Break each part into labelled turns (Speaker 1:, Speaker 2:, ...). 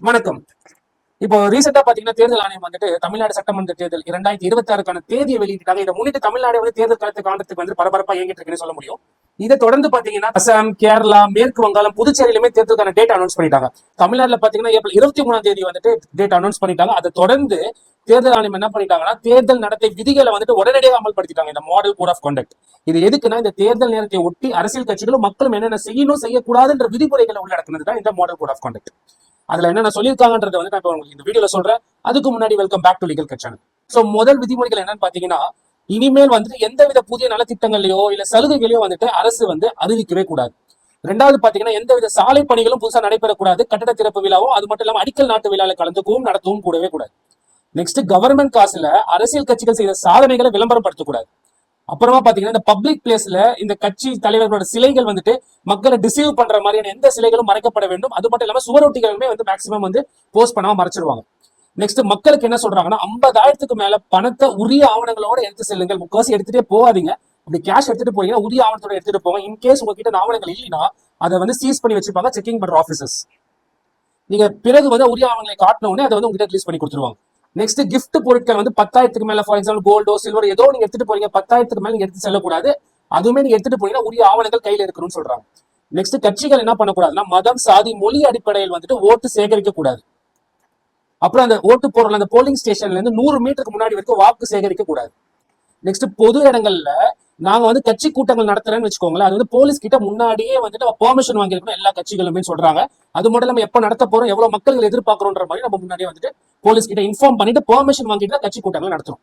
Speaker 1: வணக்கம். இப்போ ரீசெண்டா பாத்தீங்கன்னா தேர்தல் ஆணையம் வந்துட்டு தமிழ்நாடு சட்டமன்ற தேர்தல் 2026க்கான தேதியை வெளியிட்டாங்க. இதை முன்னிட்டு தமிழ்நாடு வந்து தேர்தல் களத்தை காண்றதுக்கு வந்து பரபரப்பா இயங்கிட்டு இருக்குன்னு சொல்ல முடியும். இதை தொடர்ந்து பாத்தீங்கன்னா அசாம், கேரளா, மேற்கு வங்காளம், புதுச்சேரியிலுமே தேர்தலுக்கான டேட் அனௌன்ஸ் பண்ணிட்டாங்க. தமிழ்நாடுல பாத்தீங்கன்னா ஏப்ரல் 23ஆம் தேதி வந்துட்டு டேட் அனௌன்ஸ் பண்ணிட்டாங்க. அதை தொடர்ந்து தேர்தல் ஆணையம் என்ன பண்ணிட்டாங்கன்னா தேர்தல் நடத்தை விதிகளை வந்துட்டு உடனடியாக அமல்படுத்திட்டாங்க. இந்த மாடல் கோட் ஆஃப் கான்டக்ட் இது எதுக்குன்னா இந்த தேர்தல் நேரத்தை ஒட்டி அரசியல் கட்சிகளும் மக்களும் என்னென்ன செய்யணும் செய்யக்கூடாதுன்ற விதிமுறைகளை உள்ளடக்குனது தான் இந்த மாடல் கோட் ஆஃப் கான்டக்ட். அதுல என்ன சொல்லியிருக்காங்கன்றத வந்து நான் உங்களுக்கு இந்த வீடியோல சொல்றேன். அதுக்கு முன்னாடி வெல்கம் பேக் டு லீகல் கட்சன். சோ முதல் விதிமுறைகள் என்னன்னு பாத்தீங்கன்னா, இனிமேல் வந்துட்டு எந்தவித புதிய நலத்திட்டங்களையோ இல்ல சலுகைகளையோ வந்துட்டு அரசு வந்து அறிவிக்கவே கூடாது. ரெண்டாவது பாத்தீங்கன்னா எந்தவித சாலை பணிகளும் புதுசா நடைபெறக்கூடாது. கட்டட திறப்பு விழாவும் அது மட்டும் இல்லாம அடிக்கல் நாட்டு விழால கலந்துக்கவும் நடத்தவும் கூடவே கூடாது. நெக்ஸ்ட் கவர்மெண்ட் காசுல அரசியல் கட்சிகள் செய்த சாதனைகளை விளம்பரப்படுத்தக்கூடாது. அப்புறமா பாத்தீங்கன்னா இந்த பப்ளிக் பிளேஸ்ல இந்த கட்சி தலைவர்களோட சிலைகள் வந்துட்டு மக்களை டிசீவ் பண்ற மாதிரியான எந்த சிலைகளும் மறைக்கப்பட வேண்டும். அது மட்டும் இல்லாம சுவரொட்டிகளுமே வந்து மேக்சிமம் வந்து போஸ்ட் பண்ணாம மறைச்சிருவாங்க. நெக்ஸ்ட் மக்களுக்கு என்ன சொல்றாங்கன்னா 50,000க்கு மேல பணத்தை உரிய ஆவணங்களோட எடுத்து செல்லுங்கள். முக்காசி எடுத்துட்டே போகாதீங்க. அப்படி கேஷ் எடுத்துட்டு போறீங்கன்னா உரிய ஆவணத்தோட எடுத்துட்டு போங்க. இன்கேஸ் உங்ககிட்ட ஆவணங்கள் இல்லைன்னா அதை வந்து சீஸ் பண்ணி வச்சிருப்பாங்க செக்கிங் பண்ற ஆபீசர்ஸ். நீங்க பிறகு வந்து உரிய ஆவணங்களை காட்டின உடனே அதை வந்து உங்ககிட்ட ரிலீஸ் பண்ணி கொடுத்துருவாங்க. நெக்ஸ்ட் கிஃப்ட் பொருட்கள் வந்து 10,000க்கு மேல ஃபார் எக்ஸாம்பிள் கோல்டோ சில்வர் ஏதோ நீங்க எடுத்துட்டு போறீங்க 10,000க்கு மேல நீங்க எடுத்து செல்லக்கூடாது. அதுவுமே நீங்க எடுத்துட்டு போனீங்கன்னா உரிய ஆவணங்கள் கையில இருக்கணும்னு சொல்றாங்க. நெக்ஸ்ட் கட்சிகள் என்ன பண்ணக்கூடாதுன்னா மதம், சாதி, மொழி அடிப்படையில் வந்துட்டு ஓட்டு சேகரிக்க கூடாது. அப்புறம் அந்த ஓட்டு போடுற அந்த போலிங் ஸ்டேஷன்ல இருந்து 100 மீட்டருக்கு முன்னாடி வரைக்கும் வாக்கு சேகரிக்க கூடாது. நெக்ஸ்ட் பொது இடங்கள்ல நாங்க வந்து கட்சி கூட்டங்கள் நடத்துறேன்னு வச்சுக்கோங்களேன், அது வந்து போலீஸ் கிட்ட முன்னாடியே வந்துட்டு பெர்மிஷன் வாங்கியிருக்கணும் எல்லா கட்சிகளுமே சொல்றாங்க. அது மட்டும் நம்ம எப்ப நடத்த போறோம் எவ்வளவு மக்கள் எதிர்பார்க்கிறோன்ற மாதிரி நம்ம முன்னாடியே வந்துட்டு போலீஸ் கிட்ட இன்ஃபார்ம் பண்ணிட்டு பெர்மிஷன் வாங்கிட்டு கட்சி கூட்டங்கள் நடத்துறோம்.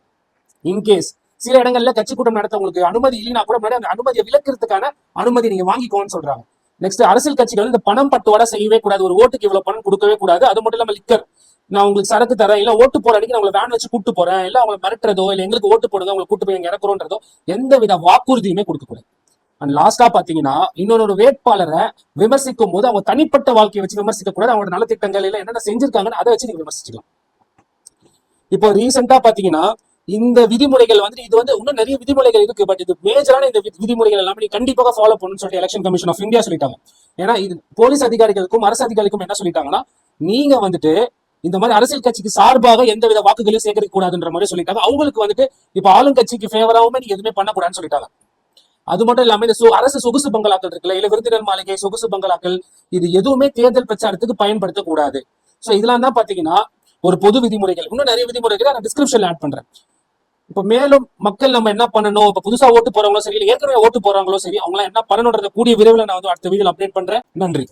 Speaker 1: இன்கேஸ் சில இடங்கள்ல கட்சி கூட்டம் நடத்த உங்களுக்கு அனுமதி இல்லைன்னா கூட முன்னாடி அந்த அனுமதியை விலக்கிறதுக்கான அனுமதி நீங்க வாங்கிக்கோன்னு சொல்றாங்க. நெக்ஸ்ட் அரசியல் கட்சிகள் இந்த பணம் பட்டுவாடா செய்யவே கூடாது. ஒரு ஓட்டுக்கு இவ்வளவு பணம் கொடுக்கவே கூடாது. அது மட்டும் இல்லாம லிக்கர் நான் உங்களுக்கு சரக்கு தரேன் இல்ல ஓட்டு போற அடிக்கு நான் உங்களை வேன் வச்சு கூட்டு போறேன் இல்ல அவங்களை மிரட்டுறதோ இல்ல எங்களுக்கு ஓட்டு போடுங்க அவங்களை கூட்டு போய் இறக்குறோன்றதோ எந்த வித வாக்குறுதியுமே கொடுக்கக்கூடாது. அண்ட் லாஸ்டா பாத்தீங்கன்னா இன்னொரு வேட்பாளரை விமர்சிக்கும் போது அவங்க தனிப்பட்ட வாழ்க்கையை வச்சு விமர்சிக்க கூடாது. அவங்களோட நலத்திட்டங்கள் இல்ல என்னென்ன செஞ்சிருக்காங்கன்னு அதை வச்சு நீங்க விமர்சிக்கலாம். இப்போ ரீசெண்டா பாத்தீங்கன்னா இந்த விதிமுறைகள் வந்து இது வந்து இன்னும் நிறைய விதிமுறைகள் இருக்கு. பட் இது மேஜரான இந்த விதிமுறைகள் எல்லாமே நீங்க கண்டிப்பாக ஃபாலோ பண்ணணும்னு சொல்லிட்டு எலெக்ஷன் கமிஷன் ஆஃப் இந்தியா சொல்லிட்டாங்க. ஏன்னா இது போலீஸ் அதிகாரிகளுக்கும் அரசு அதிகாரிகளுக்கும் என்ன சொல்லிட்டாங்கன்னா நீங்க வந்துட்டு இந்த மாதிரி அரசியல் கட்சிக்கு சார்பாக எந்தவித வாக்குகளையும் சேகரிக்க கூடாதுன்ற மாதிரி சொல்லிட்டாங்க. அவங்களுக்கு வந்துட்டு இப்ப ஆளுங்கட்சிக்கு ஃபேவராவுமே நீங்க எதுவுமே பண்ணக்கூடாதுன்னு சொல்லிட்டாங்க. அது மட்டும் இல்லாம இந்த அரசு சொகுசு பங்களாக்கள் இருக்குல்ல இல்ல விருந்தினர் மாளிகை சொகுசு பங்களாக்கள் இது எதுவுமே தேர்தல் பிரச்சாரத்துக்கு பயன்படுத்தக்கூடாது. சோ இதெல்லாம் தான் பாத்தீங்கன்னா ஒரு பொது விதிமுறைகள். இன்னும் நிறைய விதிமுறைகளை நான் டிஸ்கிரிப்ஷன்ல ஆட் பண்றேன். இப்ப மேலும் மக்கள் நம்ம என்ன பண்ணணும், இப்ப புதுசா ஓட்டு போறவங்களோ சரி ஏற்கனவே ஓட்டு போறவங்களோ சரி அவங்க என்ன பண்ணணும்ன்றத கூடிய விரைவில் நான் வந்து அடுத்த வீடியோ அப்டேட் பண்றேன். நன்றி.